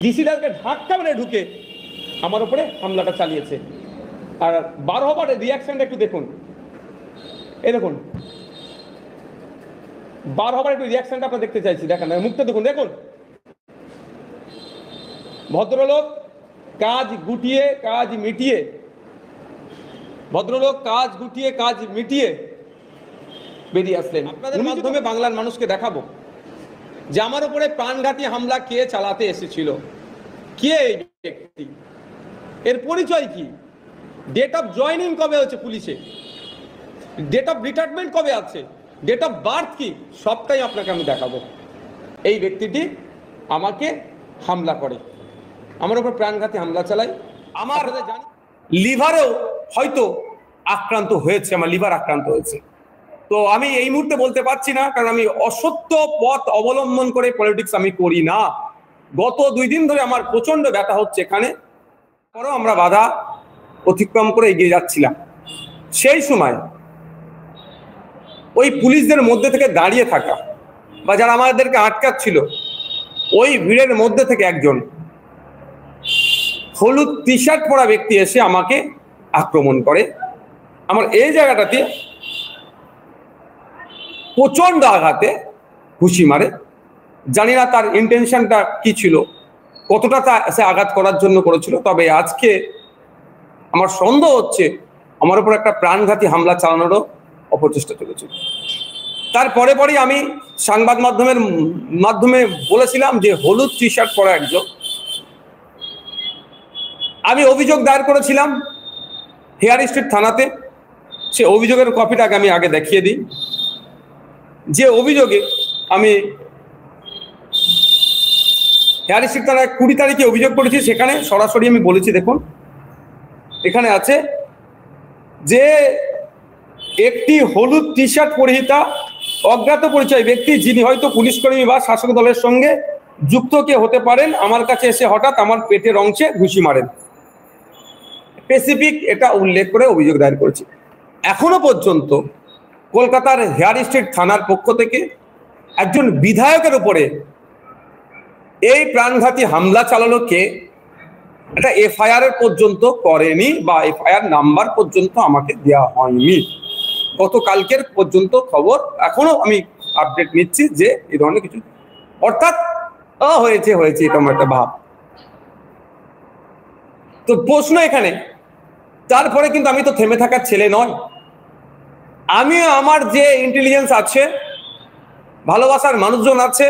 ডিসিটাকে ধাক্কা মেরে ঢুকে আমার উপরে হামলাটা চালিয়েছে। আর বার হবার রিয়াকশনটা একটু দেখুন, এই দেখুন বার হবার একটু রিয়াকশনটা আপনারা দেখতে চাইছি, দেখেন মুখটা দেখুন, দেখুন ভদ্রলোক কাজ গুটিয়ে কাজ মিটিয়ে, ভদ্রলোক কাজ গুটিয়ে কাজ মিটিয়ে বেরিয়ে আসলেন। আপনাদের মাধ্যমে বাংলার মানুষকে দেখাবো যে আমার উপরে প্রাণঘাতী হামলা কে চালাতে এসেছিল, কে এই ব্যক্তি, এর পরিচয় কি, ডেট অফ জয়নিং কবে হচ্ছে পুলিশে, ডেট অফ রিটায়ারমেন্ট কবে আছে, ডেট অফ বার্থ কি, সবটাই আপনাকে আমি দেখাবো। এই ব্যক্তিটি আমাকে হামলা করে, আমার উপর প্রাণঘাতী হামলা চালায়। আমার লিভারেও হয়তো আক্রান্ত হয়েছে, আমার লিভার আক্রান্ত হয়েছে। তো আমি এই মুহূর্তে বলতে পারছি না, কারণ আমি অসত্য পথ অবলম্বন করে পলিটিক্স আমি করি না। গত 2 দিন ধরে আমার প্রচন্ড ব্যথা হচ্ছে এখানে, পরেও আমরা বাধা অতিক্রম করে এগিয়ে যাচ্ছিলাম। সেই সময় ওই পুলিশদের মধ্যে থেকে দাঁড়িয়ে থাকা বা যারা আমাদেরকে আটকাচ্ছিল, ওই ভিড়ের মধ্যে থেকে একজন হলুদ টি শার্ট পরা ব্যক্তি এসে আমাকে আক্রমণ করে। আমার এই জায়গাটাতে প্রচন্ড আঘাতে ঘুষি মারে। জানি না তার ইন্টেনশনটা কি ছিল, কতটা সে আঘাত করার জন্য করেছিল। তবে আজকে আমার সন্দেহ হচ্ছে আমার উপর একটা প্রাণঘাতী হামলা চালানোরও অপচেষ্টা চলেছিল। তারপরে পরেই আমি সংবাদ মাধ্যমে বলেছিলাম যে হলুদ টি শার্ট পরা একজন, আমি অভিযোগ দায়ের করেছিলাম হেয়ার স্ট্রিট থানাতে। সে অভিযোগের কপিটাকে আমি আগে দেখিয়ে দিই। যে অভিযোগে আমি হেয়ার স্ট্রিট থানায় 20 তারিখে অভিযোগ করেছি, সেখানে সরাসরি আমি বলেছি, দেখুন এখানে আছে যে একটি হলুদ টি শার্ট পরিহিতা অজ্ঞাত পরিচয় ব্যক্তি, যিনি হয়তো পুলিশ কর্মী বা শাসক দলের সঙ্গে যুক্ত কে হতে পারেন, আমার কাছে এসে হঠাৎ আমার পেটের অংশে ঘুষি মারেন। স্পেসিফিক এটা উল্লেখ করে অভিযোগ দায়ের করেছি। এখনো পর্যন্ত কলকাতার হেয়ার স্ট্রিট থানার পক্ষ থেকে একজন বিধায়কের উপরে এই প্রাণঘাতী হামলা চালালো কে, এটা এফআইআর পর্যন্ত করেনি বা এফআইআর নাম্বার পর্যন্ত আমাকে দেওয়া হয়নি। গতকালকের পর্যন্ত খবর, এখনো আমি আপডেট নিচ্ছি যে এই ধরনের কিছু, অর্থাৎ হয়েছে এরকম একটা ভাব। তো প্রশ্ন এখানে, তারপরে কিন্তু আমি তো থেমে থাকার ছেলে নয়। আমি আমার যে ইন্টেলিজেন্স আছে, ভালোবাসার মানুষজন আছে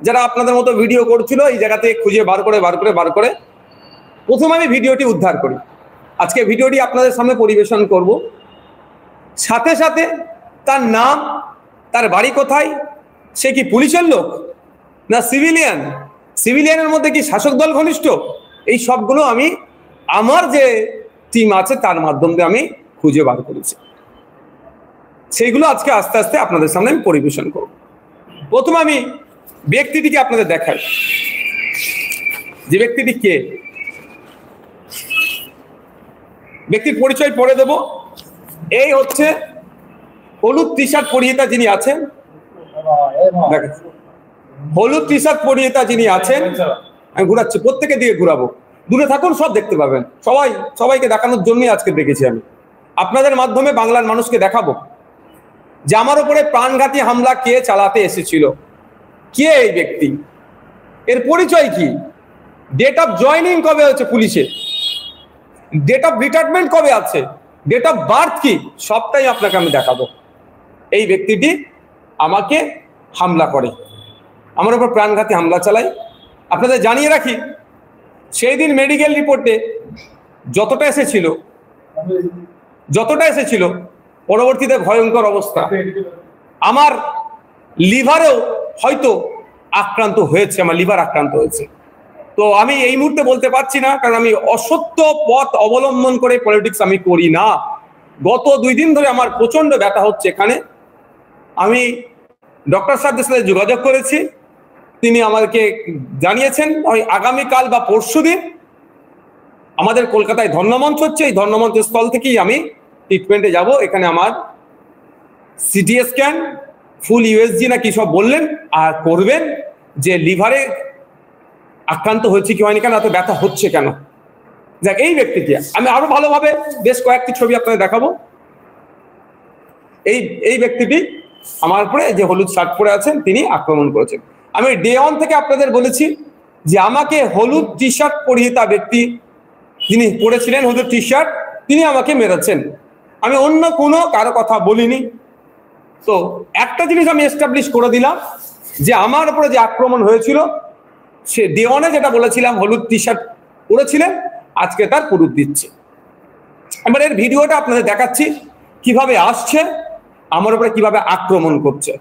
যারা আপনাদের মতো ভিডিও করছিল, এই জায়গাতে খুঁজে বার করে প্রথমে আমি ভিডিওটি উদ্ধার করি। আজকে ভিডিওটি আপনাদের সামনে পরিবেশন করব। সাথে সাথে তার নাম, তার বাড়ি কোথায়, সে কি পুলিশের লোক না সিভিলিয়ান, সিভিলিয়ানের মধ্যে কি শাসক দল ঘনিষ্ঠ, এই সবগুলো আমি আমার যে টিম আছে তার মাধ্যমে আমি খুঁজে বার করেছি। সেইগুলো আজকে আস্তে আস্তে আপনাদের সামনে আমি পরিবেশন করব। প্রথমে আমি ব্যক্তিটিকে আপনাদের দেখাই, যে ব্যক্তিটি কে, ব্যক্তির পরিচয় পরে দেব। এই হচ্ছে হলুদ টি শার্ট পরিহিতা যিনি আছেন, দেখেন হলুদ টি শার্ট পরিহিতা যিনি আছেন, আমি ঘুরাচ্ছি, প্রত্যেকের দিকে ঘুরাবো, দূরে থাকুন, সব দেখতে পাবেন। সবাইকে দেখানোর জন্যই আজকে দেখেছি আমি, আপনাদের মাধ্যমে বাংলার মানুষকে দেখাবো যে আমার উপরে প্রাণঘাতী হামলা কে চালাতে এসেছিল, কে এই ব্যক্তি, এর পরিচয় কি, ডেট অফ জয়নিং কবে হচ্ছে পুলিশে, ডেট অফ রিটায়ারমেন্ট কবে আছে, ডেট অফ বার্থ কি, সবটাই আপনাকে আমি দেখাবো। এই ব্যক্তিটি আমাকে হামলা করে, আমার উপর প্রাণঘাতী হামলা চালায়। আপনাদের জানিয়ে রাখি, সেই দিন মেডিকেল রিপোর্টে যতটা এসেছিল পরবর্তীতে ভয়ঙ্কর অবস্থা। আমার লিভারেও হয়তো আক্রান্ত হয়েছে, আমার লিভার আক্রান্ত হয়েছে। তো আমি এই মুহূর্তে বলতে পারছি না, কারণ আমি অসত্য পথ অবলম্বন করে পলিটিক্স আমি করি না। গত 2 দিন ধরে আমার প্রচন্ড ব্যথা হচ্ছে এখানে। আমি ডক্টর সাহেবের সাথে যোগাযোগ করেছি, তিনি আমাদেরকে জানিয়েছেন ওই আগামীকাল বা পরশুদিন আমাদের কলকাতায় ধর্ণমঞ্চ হচ্ছে, এই ধর্ণমঞ্চ স্থল থেকেই আমি ট্রিটমেন্টে যাব। এখানে আমার সিটি স্ক্যান, ফুল ইউএসজি না কি সব বললেন, আর করবেন যে লিভারে আক্রান্ত হয়েছে কি হয়নি কেন, এত ব্যথা হচ্ছে কেন। দেখ এই ব্যক্তিটি, আমি আরো ভালোভাবে বেশ কয়েকটি ছবি আপনাদের দেখাবো। এই ব্যক্তিটি আমার উপরে যে হলুদ শার্ট পরে আছেন তিনি আক্রমণ করেছেন। আমি ডে 1 থেকে আপনাদের বলেছি যে আমাকে হলুদ টি শার্ট পরিহিতা ব্যক্তি যিনি পরেছিলেন হলুদ টি শার্ট, তিনি আমাকে মেরেছেন। আমি অন্য কোনো কারো কথা বলিনি। তো একটা জিনিস আমি এস্টাবলিশ করে দিলাম যে আমার উপরে যে আক্রমণ হয়েছিল সে ডে 1-এ যেটা বলেছিলাম হলুদ টি শার্ট পরেছিলেন, আজকে তার প্রুফ দিচ্ছে। এবার এর ভিডিওটা আপনাদের দেখাচ্ছি কিভাবে আসছে, আমার উপরে কিভাবে আক্রমণ করছে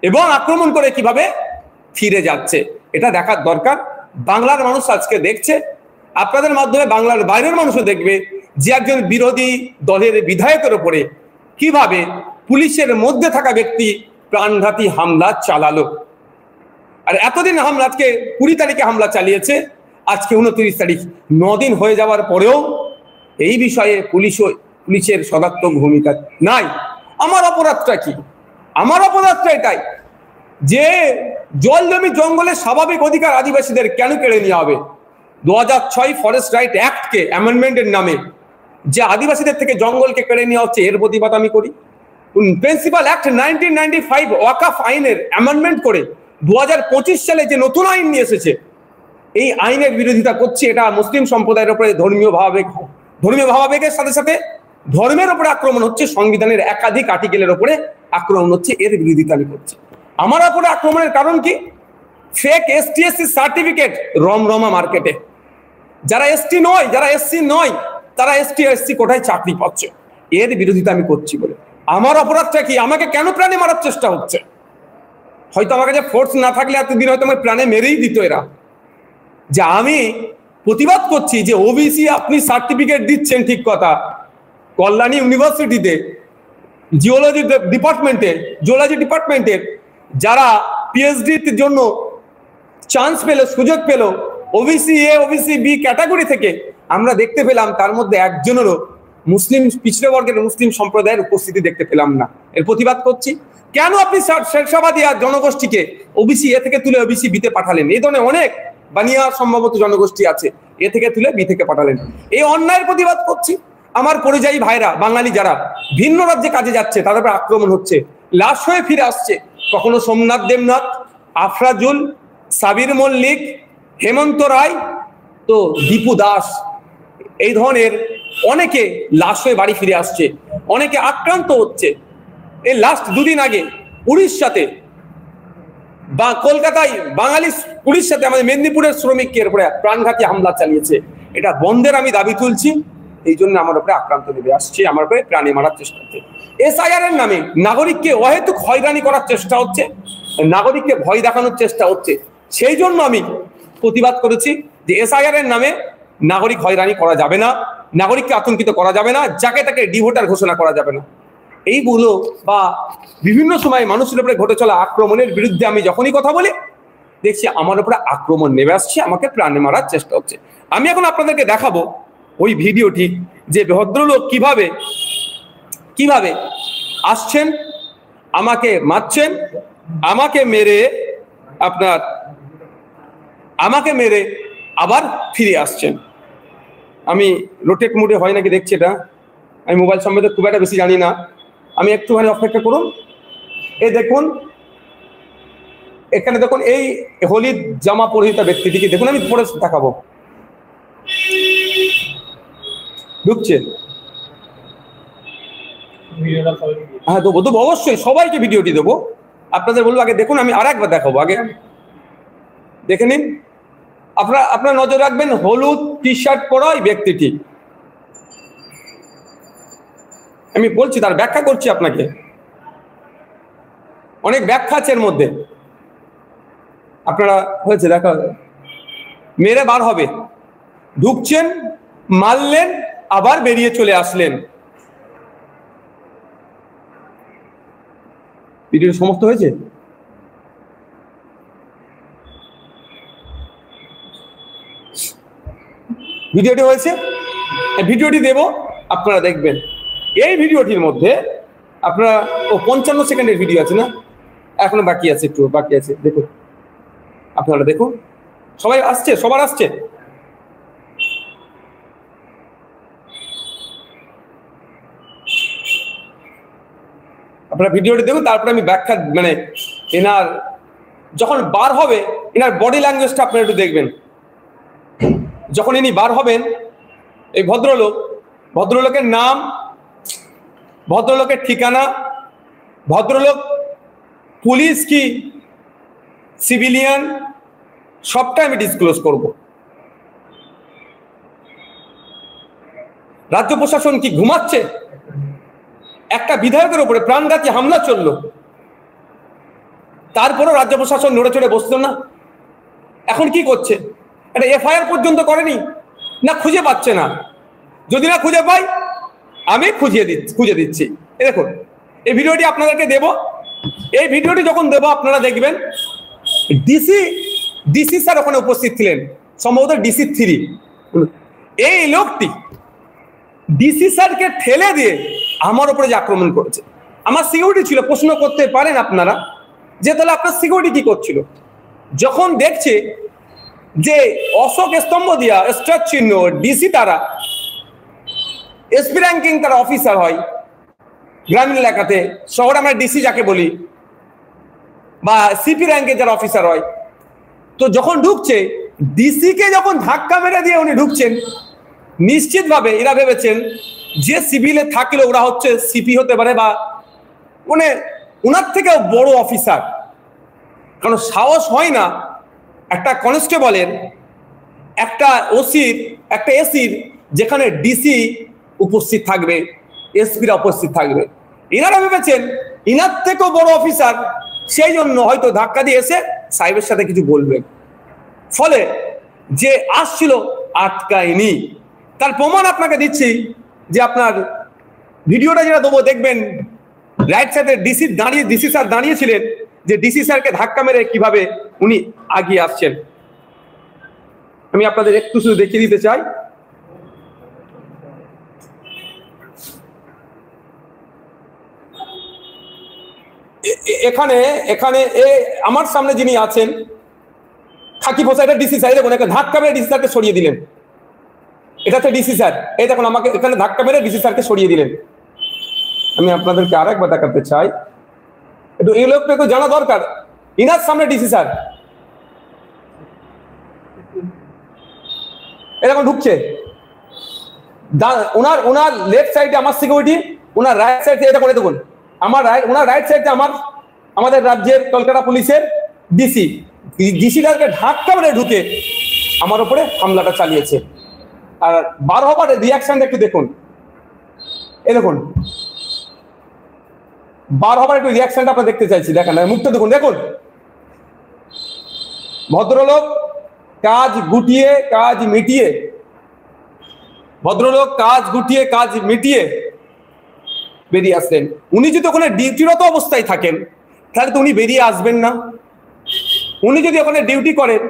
এবং আক্রমণ করে কিভাবে ফিরে যাচ্ছে, এটা দেখার দরকার। বাংলার মানুষ আজকে দেখছে, আপনাদের মাধ্যমে বাংলার বাইরের মানুষও দেখবে যে একজন বিরোধী দলের বিধায়কের উপরে কিভাবে পুলিশের মধ্যে থাকা ব্যক্তি প্রাণঘাতী হামলা চালালো। আর এতদিন হামলা, আজকে 20 তারিখে হামলা চালিয়েছে, আজকে 29 তারিখ, 9 দিন হয়ে যাওয়ার পরেও এই বিষয়ে পুলিশের সদাত্মক ভূমিকা নাই। আমার অপরাধটা কি? আমার অপরাধটা এটাই যে জল জমি জঙ্গলের স্বাভাবিক অধিকার আদিবাসীদের কেন কেড়ে নেওয়া হবে? 2006 ফরেস্ট রাইট অ্যাক্টকে অ্যামেন্ডমেন্টের নামে যে আদিবাসীদের থেকে জঙ্গলকে কেড়ে নেওয়া হচ্ছে, এর প্রতিবাদ আমি করি। প্রিন্সিপাল অ্যাক্ট 1995 ওয়াকাফ আইনের অ্যামেন্ডমেন্ট করে 2025 সালে যে নতুন আইন নিয়ে এসেছে, এই আইনের বিরোধিতা করছে। এটা মুসলিম সম্প্রদায়ের উপরে ধর্মীয় ভাবাবেগের সাথে সাথে ধর্মের উপরে আক্রমণ হচ্ছে, সংবিধানের একাধিক আর্টিকেলের উপরে আক্রমণ হচ্ছে, এর বিরোধিতা আমি করছি। আমার উপরে আক্রমণের কারণ কি? ফেক ST/SC সার্টিফিকেট রমরমা মার্কেটে। যারা এসটি নয়, যারা এসসি নয়, তারা ST/SC কোটায় চাকরি পাচ্ছে, এর বিরোধিতা আমি করছি বলে। আমার অপরাধটা কি? আমাকে কেন প্রাণে মারার চেষ্টা হচ্ছে? হয়তো আমার কাছে ফোর্স না থাকলে এতদিন হয়তো আমার প্রাণে মেরেই দিত এরা। যে আমি প্রতিবাদ করছি যে ওবিসি আপনি সার্টিফিকেট দিচ্ছেন, ঠিক কথা, কল্যাণী ইউনিভার্সিটিতে জিওলজি ডিপার্টমেন্টের যারা পিএইচডির জন্য চান্স পেল, সুযোগ পেল OBC A OBC B category থেকে, আমরা দেখতে পেলাম তার মধ্যে একজনেরও মুসলিম পিছড়ে বর্গের মুসলিম সম্প্রদায়ের উপস্থিতি দেখতে পেলাম না। এর প্রতিবাদ করছি। কেন আপনি শেরশাবাদী আর জনগোষ্ঠীকে ওবিসি এ থেকে তুলে ওবিসি বিতে পাঠালেন? এই ধরনের অনেক বানিয়া সম্ভবত জনগোষ্ঠী আছে, এ থেকে তুলে বি থেকে পাঠালেন। এই অন্যায়ের প্রতিবাদ করছি। আমার পরিযায়ী ভাইরা, বাঙালি যারা ভিন্ন রাজ্যে কাজে যাচ্ছে, তাদের উপর আক্রমণ হচ্ছে, লাশ হয়ে ফিরে আসছে। কখনো সোমনাথ দেবনাথ, আফরাজুল, সাবির মল্লিক, হেমন্ত রায়, তো দীপু দাস, এই ধরনের অনেকে লাশ হয়ে বাড়ি ফিরে আসছে, অনেকে আক্রান্ত হচ্ছে। এই লাস্ট 2 দিন আগে উড়িষ্যাতে বা কলকাতায় বাঙালি উড়িষ্যাতে আমাদের মেদিনীপুরের শ্রমিকের উপরে প্রাণঘাতী হামলা চালিয়েছে। এটা বন্ধের আমি দাবি তুলছি। এই জন্য আমার উপরে আক্রান্ত নেমে আসছে, আমার উপরে প্রাণে মারার চেষ্টা হচ্ছে। SIR এর নামে নাগরিককে অহেতুক হয়রানি করার চেষ্টা হচ্ছে, নাগরিককে ভয় দেখানোর চেষ্টা হচ্ছে। সেই জন্য আমি প্রতিবাদ করেছি যে SIR এর নামে নাগরিক হয়রানি করা যাবে না, নাগরিককে আতঙ্কিত করা যাবে না, যাকে তাকে ডিভোটার ঘোষণা করা যাবে না। এইগুলো বা বিভিন্ন সময় মানুষের উপরে ঘটে চলা আক্রমণের বিরুদ্ধে আমি যখনই কথা বলি, দেখছি আমার উপরে আক্রমণ নেমে আসছে, আমাকে প্রাণে মারার চেষ্টা হচ্ছে। আমি এখন আপনাদেরকে দেখাবো ওই ভিডিওটি, যে ভদ্রলোক কিভাবে আসছেন, আমাকে মারছেন, আমাকে মেরে আবার ফিরে আসছেন। আমি রোটেট মোডে হয় নাকি দেখছি, এটা আমি মোবাইল সম্বন্ধে খুব একটা বেশি জানি না, আমি একটুখানি অপেক্ষা করুন। এই দেখুন, এখানে দেখুন এই হলুদ জামা পরিহিত ব্যক্তিটিকে দেখুন, আমি পরে দেখাবো। ঢুকছে, হ্যাঁ দেবো অবশ্যই, সবাইকে ভিডিওটি দেবো। আপনাদের বলবো আগে দেখুন, আমি আর একবার দেখাবো, আগে দেখে নিন। আপনারা নজর রাখবেন হলুদ টি শার্ট পরা ওই ব্যক্তিটি। আমি বলছি, তার ব্যাখ্যা করছি আপনাকে, অনেক ব্যাখ্যা আছে এর মধ্যে। আপনারা হয়েছে দেখা, মেরে বার হবে, ঢুকছেন, মারলেন, আবার বেরিয়ে চলে আসলেন। ভিডিও সমাপ্ত হয়েছে। ভিডিওটি হয়েছে, ভিডিওটি দেব, আপনারা দেখবেন। এই ভিডিওটির মধ্যে আপনারা 55 সেকেন্ডের ভিডিও আছে না, এখনো বাকি আছে, একটু বাকি আছে, দেখুন, আপনারা দেখুন। সবাই আসছে, সবার আসছে? আপনারা ভিডিওটি দেখুন, তারপরে আমি ব্যাখ্যা, মানে এনার যখন বার হবে এনার বডি ল্যাঙ্গুয়েজটা আপনারা একটু দেখবেন। যখন ইনি বার হবেন, এই ভদ্রলোকের নাম, ভদ্রলোকের ঠিকানা, ভদ্রলোক পুলিশ কি সিভিলিয়ান, সবটা আমি ডিসক্লোজ করব। রাজ্য প্রশাসন কি ঘুমাচ্ছে? একটা বিধায়কের উপরে প্রাণঘাতী হামলা চলল, তারপরও রাজ্য প্রশাসন নড়ে চড়ে বসতো না। এখন কি করছে? একটা এফআইআর পর্যন্ত করেনি, না খুঁজে পাচ্ছে না। যদি না খুঁজে পাই আমি খুঁজে দিচ্ছি। এই দেখুন, এই ভিডিওটি আপনাদেরকে দেব। এই ভিডিওটি যখন দেব আপনারা দেখবেন ডিসি স্যার ওখানে উপস্থিত ছিলেন, সম্ভবত ডিসি 3। এই লোকটি ডিসি স্যারকে ঠেলে দিয়ে আমার উপরে যে আক্রমণ করেছে। আমার সিকিউরিটি ছিল, প্রশ্ন করতে পারেন আপনারা যে তাহলে আপনার সিকিউরিটি কি করছিল? যখন দেখছে যে অশোক স্তম্ভ দিয়া স্টার চিহ্ন ডিসি, তারা এসপি র্যাঙ্কিং তারা অফিসার হয় গ্রামীণ এলাকাতে, শহরে আমরা ডিসি যাকে বলি, বা সিপি র্যাঙ্কের যারা অফিসার হয়, তো যখন ঢুকছে ডিসি কে যখন ধাক্কা মেরে দিয়ে উনি ঢুকছেন, নিশ্চিতভাবে এরা ভেবেছেন যে সিভিলে থাকলে ওরা হচ্ছে সিপি হতে পারে বা মানে ওনার থেকেও বড় অফিসার। কারণ সাহস হয় না একটা কনস্টেবলের, একটা ওসির, একটা এসির, যেখানে ডিসি উপস্থিত থাকবে, এসপিরা উপস্থিত থাকবে। এনারা ভেবেছেন ইনার থেকেও বড় অফিসার, সেই জন্য হয়তো ধাক্কা দিয়ে এসে সাহেবের সাথে কিছু বলবেন, ফলে যে আসছিল আটকায়নি। তার প্রমাণ আপনাকে দিচ্ছি যে আপনার ভিডিওটা যেটা দেবো দেখবেন, রাইট সাইডে ডিসি স্যার দাঁড়িয়েছিলেন, যে ডিসি স্যারকে ধাক্কা মেরে কিভাবে উনি আগিয়ে আসছেন। আমি আপনাদের একটু শুধু দেখিয়ে দিতে চাই। এখানে এখানে আমার সামনে যিনি আছেন খাকি পোশাকের ডিসি স্যার, দেখুন ধাক্কা মেরে ডিসি স্যারকে সরিয়ে দিলেন। এটা তো ডিসি স্যার, এই দেখুন আমাকে এখানে ধাক্কা মেরে ডিসি স্যারকে সরিয়ে দিলেন। আমি আপনাদেরকে আরেকবার দেখাতে চাই, একটু এই লোকটা একটু জানা দরকার। ইনার সামনে ডিসি স্যার এরকম ঢুকছে, ওনার লেফট সাইডে আমার সিকিউরিটি, ওনার রাইট সাইডে এটা করে দেখুন, ওনার রাইট সাইডে আমাদের রাজ্যের কলকাতা পুলিশের ডিসিটাকে ধাক্কা মেরে ঢুকে আমার উপরে হামলাটা চালিয়েছে। আর বার হবার রিয়াকশনটা একটু দেখুন, এই দেখুন বার হবার একটু রিয়াকশনটা আপনারা দেখতে চাইছি। দেখেন মুখটা দেখুন, দেখুন ভদ্রলোক কাজ গুটিয়ে কাজ মিটিয়ে, ভদ্রলোক কাজ গুটিয়ে কাজ মিটিয়ে বেরিয়ে আসলেন। উনি যদি ওখানে ডিউটিরত অবস্থায় থাকেন তাহলে তো উনি বেরিয়ে আসবেন না। উনি যদি ওখানে ডিউটি করেন,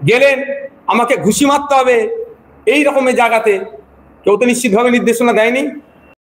গেলেন আমাকে ঘুষি মারতে হবে এই রকমের জায়গাতে, কেউ তো নিশ্চিতভাবে নির্দেশনা দেয়নি।